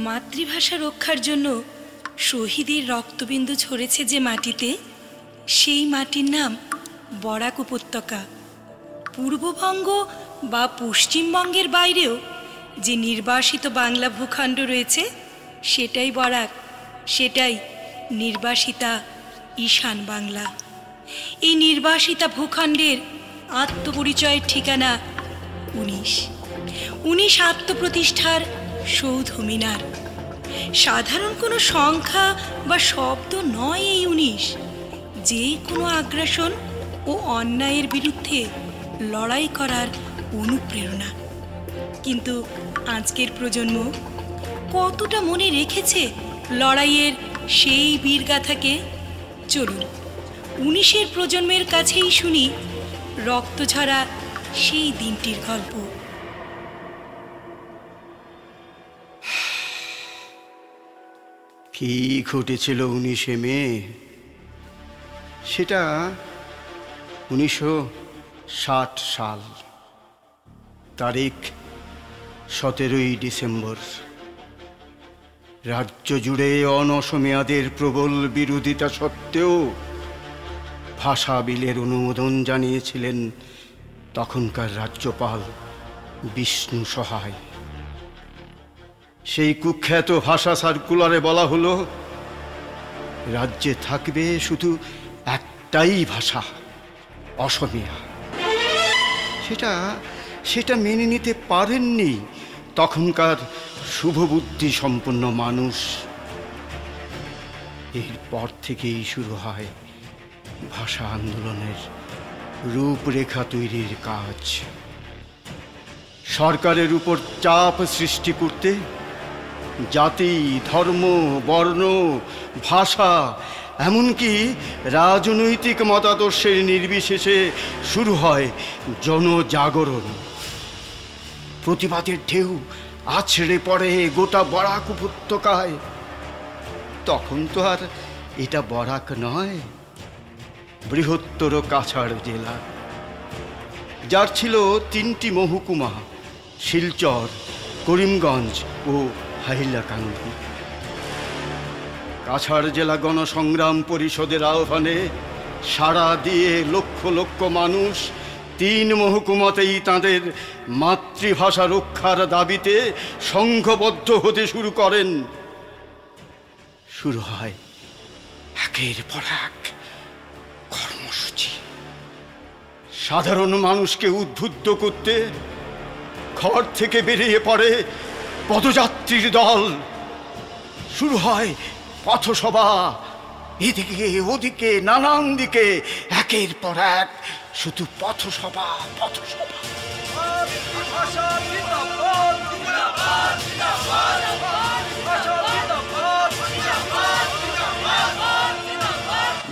মাতৃভাষা রক্ষার জন্য শহীদের রক্তবিন্দু ঝরেছে যে মাটিতে, সেই মাটির নাম বরাক উপত্যকা। পূর্ববঙ্গ বা পশ্চিমবঙ্গের বাইরেও যে নির্বাসিত বাংলা ভূখণ্ড রয়েছে সেটাই বরাক, সেটাই নির্বাসিতা ঈশান বাংলা। এই নির্বাসিতা ভূখণ্ডের আত্মপরিচয়ের ঠিকানা 19 আত্মপ্রতিষ্ঠার সৌধ মিনার। সাধারণ কোনো সংখ্যা বা শব্দ নয় এই 19, যে কোনো আগ্রাসন ও অন্যায়ের বিরুদ্ধে লড়াই করার অনুপ্রেরণা। কিন্তু আজকের প্রজন্ম কতটা মনে রেখেছে লড়াইয়ের সেই বীরগাথাকে? চলুন 19-এর প্রজন্মের কাছেই শুনি রক্তঝরা সেই দিনটির গল্প। কি ঘটেছিল 19শে মে? সেটা 1960 সাল, তারিখ 17ই ডিসেম্বর। রাজ্য জুড়ে অনসমীয়াদের প্রবল বিরোধিতা সত্ত্বেও ভাষা বিলের অনুমোদন জানিয়েছিলেন তখনকার রাজ্যপাল বিষ্ণু সহায়। সেই কুখ্যাত ভাষা সার্কুলারে বলা হলো, রাজ্যে থাকবে শুধু একটাই ভাষা, অসমীয়া। সেটা মেনে নিতে পারেননি তখনকার শুভবুদ্ধি সম্পন্ন মানুষ। এরপর থেকেই শুরু হয় ভাষা আন্দোলনের রূপরেখা তৈরির কাজ। সরকারের উপর চাপ সৃষ্টি করতে জাতি, ধর্ম, বর্ণ, ভাষা, এমনকি রাজনৈতিক মতাদর্শের নির্বিশেষে শুরু হয় জনজাগরণ। প্রতিবাদের ঢেউ আছড়ে পড়ে গোটা বরাক উপত্যকায়। তখন তো আর এটা বরাক নয়, বৃহত্তর কাছাড় জেলা, যার ছিল 3টি মহকুমা: শিলচর, করিমগঞ্জ ও হাইলাকান্দি। কাছাড় জেলা গণসংগ্রাম পরিষদের আহ্বানে সাড়া দিয়ে লক্ষ লক্ষ মানুষ 3 মহকুমাতেই তাঁদের মাতৃভাষা রক্ষার দাবিতে সংঘবদ্ধ হতে শুরু করেন। শুরু হয় একের পর এক কর্মসূচি। সাধারণ মানুষকে উদ্বুদ্ধ করতে ঘর থেকে বেরিয়ে পড়ে পদযাত্রীর দল। শুরু হয় পথসভা, এদিকে ওদিকে নানান দিকে একের পর এক শুধু পথসভা, পথসভা।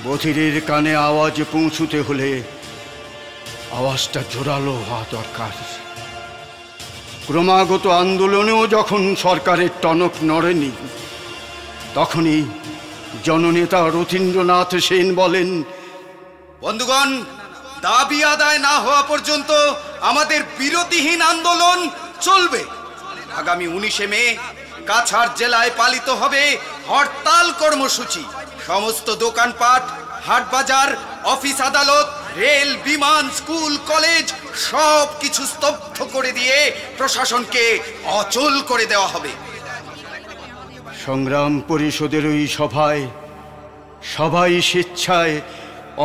বধিরের কানে আওয়াজ পৌঁছতে হলে আওয়াজটা জোরালো হওয়া দরকার। ক্রমাগত আন্দোলনেও যখন সরকারের টনক নড়েনি, তখনই জননেতা রথীন্দ্রনাথ সেন বলেন, বন্ধুগণ, দাবি আদায় না হওয়া পর্যন্ত আমাদের বিরতিহীন আন্দোলন চলবে। আগামী 19শে মে কাছাড় জেলায় পালিত হবে হরতাল কর্মসূচি। সমস্ত দোকানপাট, হাটবাজার, অফিস আদালত, রেল, বিমান, স্কুল, কলেজ সব কিছু স্তব্ধ করে দিয়ে প্রশাসনকে অচল করে দেওয়া হবে। সংগ্রাম পরিষদের ওই সভায় সবাই স্বেচ্ছায়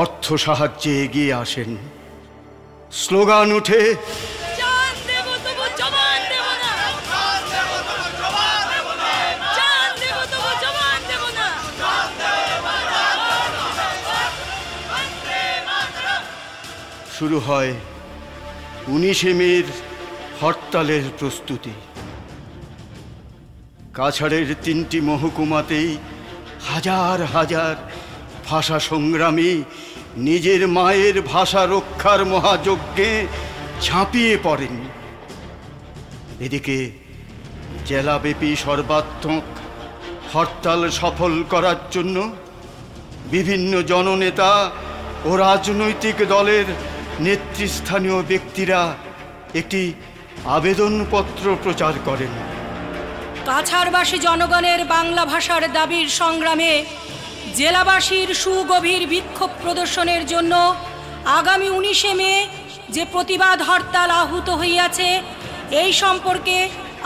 অর্থ সাহায্যে এগিয়ে আসেন। স্লোগান উঠে, শুরু হয় 19শে মের হরতালের প্রস্তুতি। কাছাড়ের 3টি মহকুমাতেই হাজার হাজার ভাষা সংগ্রামী নিজের মায়ের ভাষা রক্ষার মহাযজ্ঞে ঝাঁপিয়ে পড়েন। এদিকে জেলাব্যাপী সর্বাত্মক হরতাল সফল করার জন্য বিভিন্ন জননেতা ও রাজনৈতিক দলের নেতৃস্থানীয় ব্যক্তিরা একটি আবেদনপত্র প্রচার করেন। কাছাড়বাসী জনগণের বাংলা ভাষার দাবির সংগ্রামে জেলাবাসীর সুগভীর বিক্ষোভ প্রদর্শনের জন্য আগামী 19শে মে যে প্রতিবাদ হরতাল আহুত হইয়াছে, এই সম্পর্কে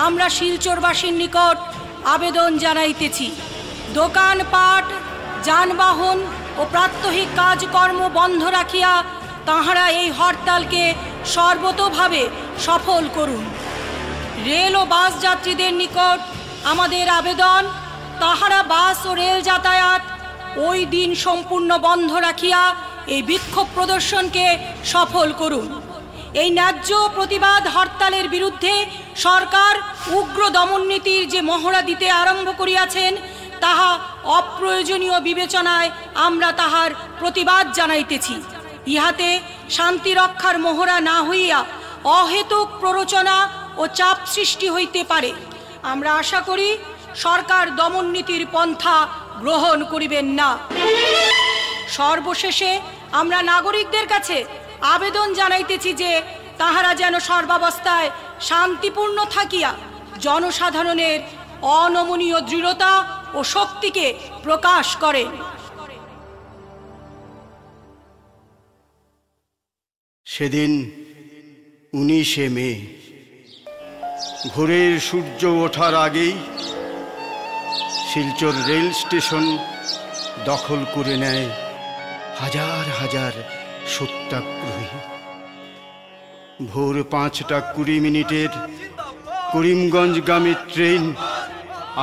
আমরা শিলচরবাসীর নিকট আবেদন জানাইতেছি। দোকানপাট, যানবাহন ও প্রাত্যহিক কাজকর্ম বন্ধ রাখিয়া তাহারা এই হরতালকে সর্বতোভাবে সফল করুন। রেল ও বাস যাত্রীদের নিকট আমাদের আবেদন, তাহারা বাস ও রেল যাতায়াত ওই দিন সম্পূর্ণ বন্ধ রাখিয়া এই বিক্ষোভ প্রদর্শনকে সফল করুন। এই ন্যায্য প্রতিবাদ হরতালের বিরুদ্ধে সরকার উগ্র দমননীতির যে মহড়া দিতে আরম্ভ করিয়াছেন, তাহা অপ্রয়োজনীয় বিবেচনায় আমরা তাহার প্রতিবাদ জানাইতেছি। ইহাতে শান্তি রক্ষার মহড়া না হইয়া অহেতুক প্ররোচনা ও চাপ সৃষ্টি হইতে পারে। আমরা আশা করি সরকার দমননীতির পন্থা গ্রহণ করিবেন না। সর্বশেষে আমরা নাগরিকদের কাছে আবেদন জানাইতেছি যে তাহারা যেন সর্বাবস্থায় শান্তিপূর্ণ থাকিয়া জনসাধারণের অনমনীয় দৃঢ়তা ও শক্তিকে প্রকাশ করেন। সেদিন 19শে মে ভোরের সূর্য ওঠার আগেই শিলচর রেল স্টেশন দখল করে নেয় হাজার হাজার সত্যাগ্রহী। ভোর 5:20 করিমগঞ্জগামী ট্রেন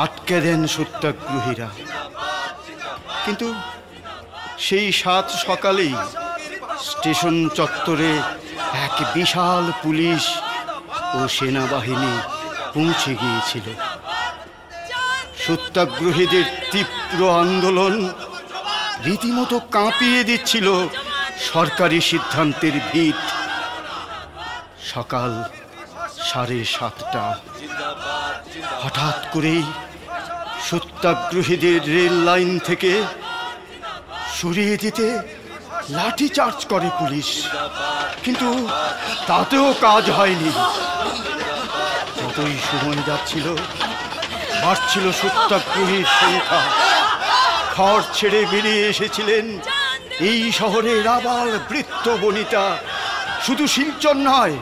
আটকে দেন সত্যাগ্রহীরা। কিন্তু সেই 7 সকালেই স্টেশন চত্বরে এক বিশাল পুলিশ ও সেনাবাহিনী পৌঁছে গিয়েছিল। সত্যাগ্রহীদের তীব্র আন্দোলন রীতিমতো কাঁপিয়ে দিচ্ছিল সরকারি সিদ্ধান্তের ভিত। সকাল 7:30 হঠাৎ করেই সত্যাগ্রহীদের রেল লাইন থেকে সরিয়ে দিতে লাঠিচার্জ করে পুলিশ, কিন্তু তাতেও কাজ হয়নি। যতই সময় যাচ্ছিল বাড়ছিল সত্যাগ্রহীর সংখ্যা। ঘর ছেড়ে বেরিয়ে এসেছিলেন এই শহরের আবাল বৃদ্ধ বনিতা। শুধু শিলচর নয়,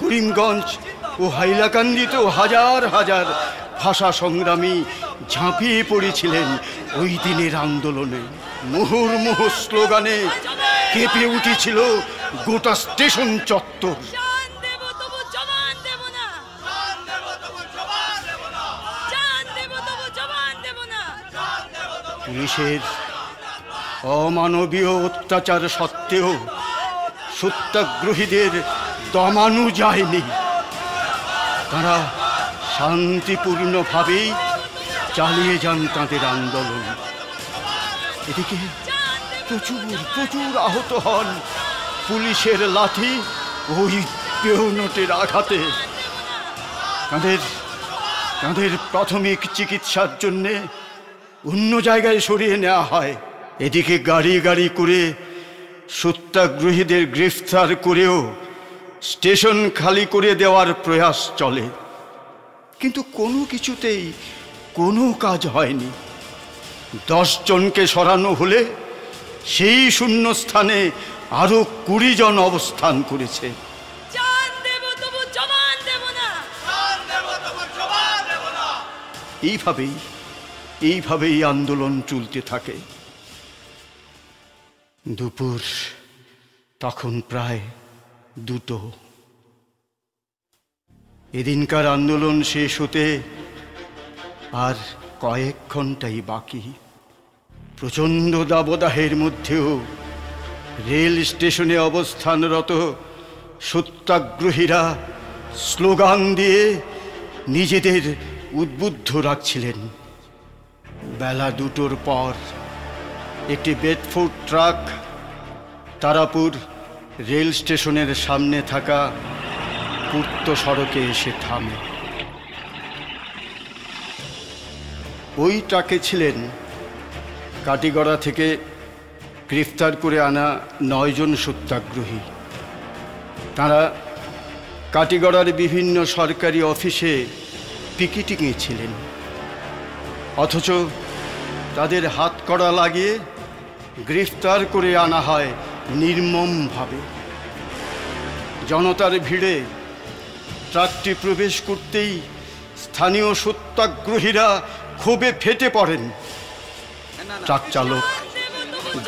করিমগঞ্জ ও হাইলাকান্দিতেও হাজার হাজার ভাষা সংগ্রামী ঝাঁপিয়ে পড়েছিলেন ওই দিনের আন্দোলনে। মুহুর্মুহু স্লোগানে কেঁপে উঠেছিল গোটা স্টেশন চত্বর। পুলিশের অমানবীয় অত্যাচার সত্ত্বেও সত্যাগ্রহীদের দমানো যায়নি। তারা শান্তিপূর্ণভাবেই চালিয়ে যান তাদের আন্দোলন। এদিকে প্রচুর আহত হন পুলিশের লাঠি ওই বেয়োনেটের আঘাতে। তাদের প্রাথমিক চিকিৎসার জন্যে অন্য জায়গায় সরিয়ে নেওয়া হয়। এদিকে গাড়ি গাড়ি করে সত্যাগ্রহীদের গ্রেফতার করেও স্টেশন খালি করে দেওয়ার প্রয়াস চলে, কিন্তু কোনো কিছুতেই কোনো কাজ হয়নি। 10 জনকে সরানো হলে সেই শূন্য স্থানে আরো 20 জন অবস্থান করেছে। এইভাবেই আন্দোলন চলতে থাকে। দুপুর তখন প্রায় 2টো। এদিনকার আন্দোলন শেষ হতে আর কয়েক ঘন্টাই বাকি। প্রচণ্ড দাবদাহের মধ্যেও রেল স্টেশনে অবস্থানরত সত্যাগ্রহীরা স্লোগান দিয়ে নিজেদের উদ্বুদ্ধ রাখছিলেন। বেলা 2টোর পর একটি বেডফোর্ড ট্রাক তারাপুর রেল স্টেশনের সামনে থাকা পূর্ত সড়কে এসে থামে। ওই ট্রাকে ছিলেন কাটিগড়া থেকে গ্রেফতার করে আনা 9 জন সত্যাগ্রহী। তারা কাটিগড়ার বিভিন্ন সরকারি অফিসে পিকেটিংয়ে ছিলেন, অথচ তাদের হাতকড়া লাগিয়ে গ্রেফতার করে আনা হয় নির্মমভাবে। জনতার ভিড়ে ট্রাকটি প্রবেশ করতেই স্থানীয় সত্যাগ্রহীরা ক্ষোভে ফেটে পড়েন। ট্রাক চালক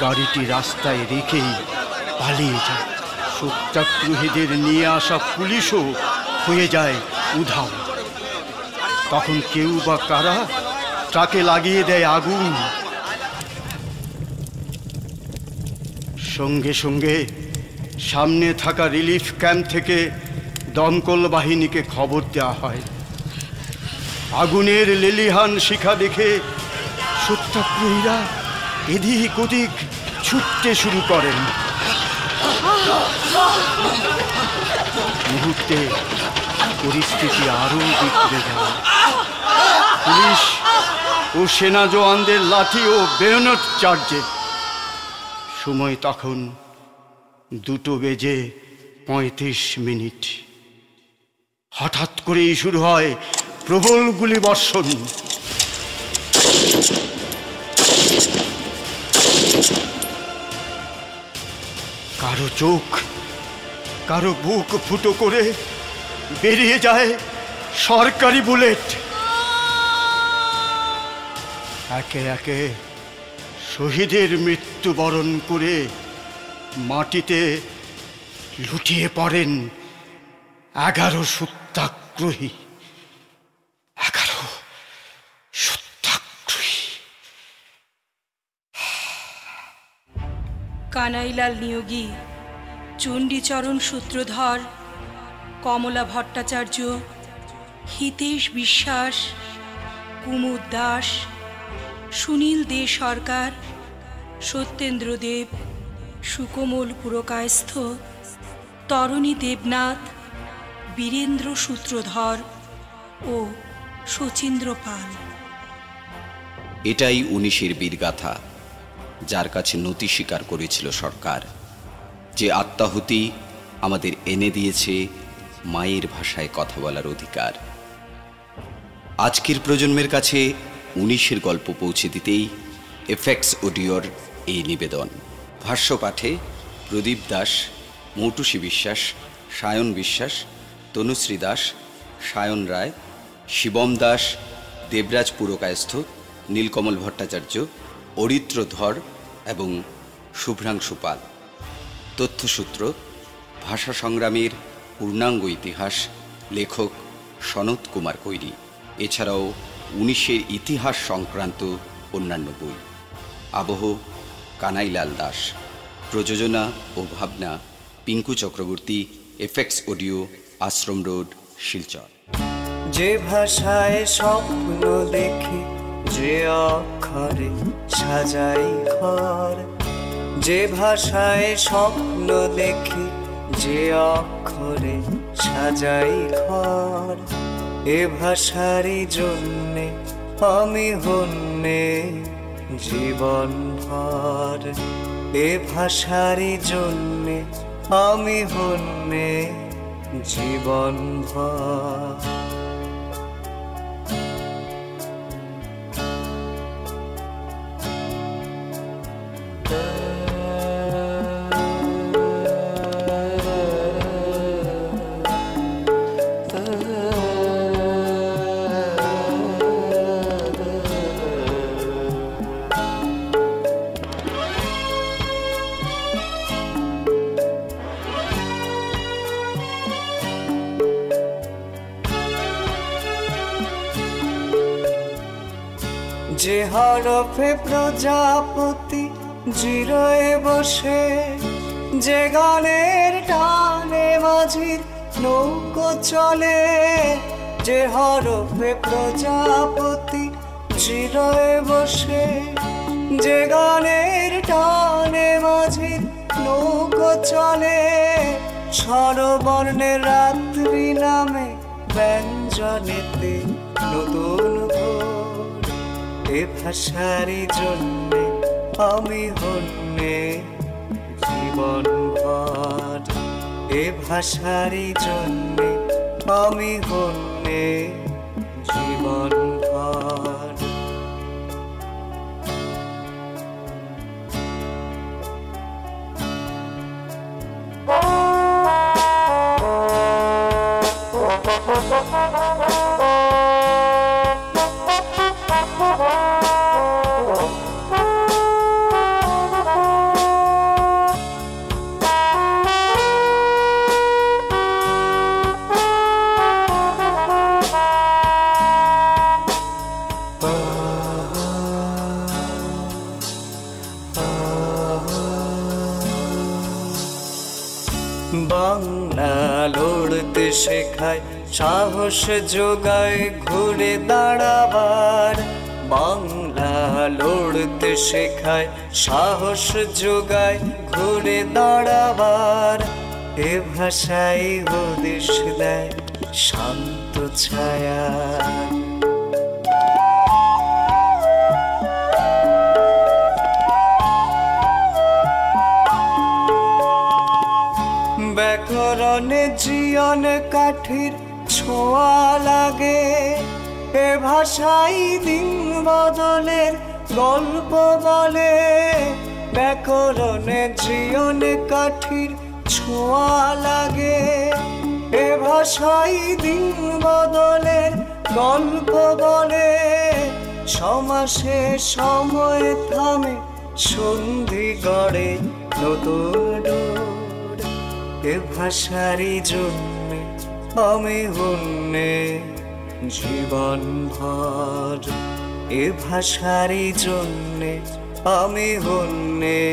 গাড়িটি রাস্তায় রেখেই পালিয়ে যায়। সত্যাগ্রহীদের নিয়ে আসা পুলিশও হয়ে যায় উধাও। তখন কেউ বা কারা ট্রাকে লাগিয়ে দেয় আগুন। সঙ্গে সঙ্গে সামনে থাকা রিলিফ ক্যাম্প থেকে দমকল বাহিনীকে খবর দেওয়া হয়। আগুনের লেলিহান শিখা দেখে সত্যাগ্রহীরা এদিক ওদিক ছুটতে শুরু করেন। মুহূর্তে পরিস্থিতি আরো বিগড়ে যায়। পুলিশ ও সেনা জওয়ানদের লাঠি ও বেয়নেট চার্জে। সময় তখন 2:35। হঠাৎ করেই শুরু হয় প্রবল গুলিবর্ষণ। কারো চোখ, কারো বুক ফুটো করে বেরিয়ে যায় সরকারি বুলেট। একে একে শহীদের মৃত্যুবরণ করে মাটিতে লুটিয়ে পড়েন 11 সত্যাগ্রহী। 11 সত্যাগ্রহী। কানাইলাল নিয়োগী, চণ্ডীচরণ সূত্রধর, কমলা ভট্টাচার্য, হিতেশ বিশ্বাস, কুমুদ দাস, সুনীল দে সরকার, সত্যেন্দ্র দেব, সুকোমল পুরকায়স্থ, তরণী দেবনাথ, বীরেন্দ্র সূত্রধর ও শচীন্দ্র পাল। এটাই 19-এর বীরগাথা, যার কাছে নতি স্বীকার করেছিল সরকার, যে আত্মাহুতি আমাদের এনে দিয়েছে মায়ের ভাষায় কথা বলার অধিকার। আজকের প্রজন্মের কাছে 19-এর গল্প পৌঁছে দিতেই এফএক্স অডিওর এই নিবেদন। ভাষ্য পাঠে প্রদীপ দাস, মৌটুসী বিশ্বাস, সায়ন বিশ্বাস, তনুশ্রী দাস, সায়ন রায়, শিবম দাস, দেবরাজ পুরকায়স্থ, নীলকমল ভট্টাচার্য, অরিত্র ধর এবং শুভ্রাংশু পাল। তথ্যসূত্র ভাষা সংগ্রামের পূর্ণাঙ্গ ইতিহাস, লেখক সনত কুমার কৈরি। এছাড়াও 19-এর ইতিহাস সংক্রান্ত অন্যান্য বই। আবহ কানাইলাল দাস। প্রযোজনা ও ভাবনা পিঙ্কু চক্রবর্তী, এফএক্স অডিও, আশ্রম রোড, শিলচর। যে ভাষায় স্বপ্ন দেখি, যে অক্ষরে সাজাই ঘর, যে ভাষায় স্বপ্ন দেখি, যে অক্ষরে সাজাই ঘর, এ ভাষারই জন্যে আমি হন্যে জীবন ভর। এ ভাষারই জন্যে আমি হন্যে জীবন ভর। যে হরফে প্রজাপতি জিরোয় বসে, যে গানের টানে মাঝির নৌকো চলে, যে হরফে প্রজাপতি জিরোয় বসে, যে গানের টানে মাঝির নৌকো চলে, স্বরবর্ণের রাত্রি নামে ব্যঞ্জনেতে নতুন ভোর। এ ভাষারই জন্যে আমি হন্যে জীবন ভর। এ ভাষারই জন্যে আমি হন্যে জীবন জীবন ভর। বাংলা লড়তে শেখায়, সাহস যোগায় ঘুরে দাঁড়াবার। বাংলা লড়তে শেখায়, সাহস যোগায় ঘুরে দাঁড়াবার। এ ভাষাই হদিশ দেয় শান্ত ছায়া। ব্যাকরণে জীবন কাঠির ছোঁয়া লাগে। এ ভাষাই দিন বদলের গল্প বলে। ব্যাকরণে জীবন কাঠির ছোঁয়া লাগে। এ ভাষাই দিন বদলের গল্প বলে। সমাসে সময় থামে, সন্ধি গড়ে নতুন ডোর। এ ভাষারই জন্যে আমি হন্যে জীবন ভর। এ ভাষারই জন্যে আমি হন্যে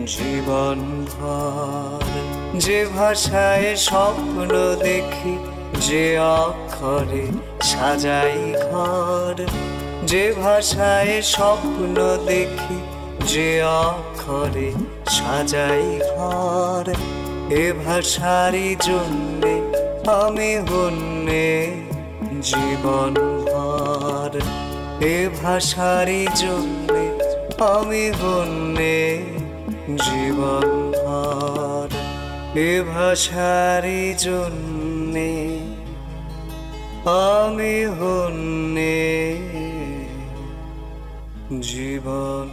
জীবন ভর। যে ভাষায় স্বপ্ন দেখি, যে অক্ষরে সাজাই ঘর। যে ভাষায় স্বপ্ন দেখি, যে অক্ষরে সাজাই ঘর। এ ভাষারই জন্যে আমি হন্যে জীবন ভর। এ ভাষারই জন্যে আমি হন্যে জীবন ভর। এ ভাষারই জন্যে আমি হন্যে জীবন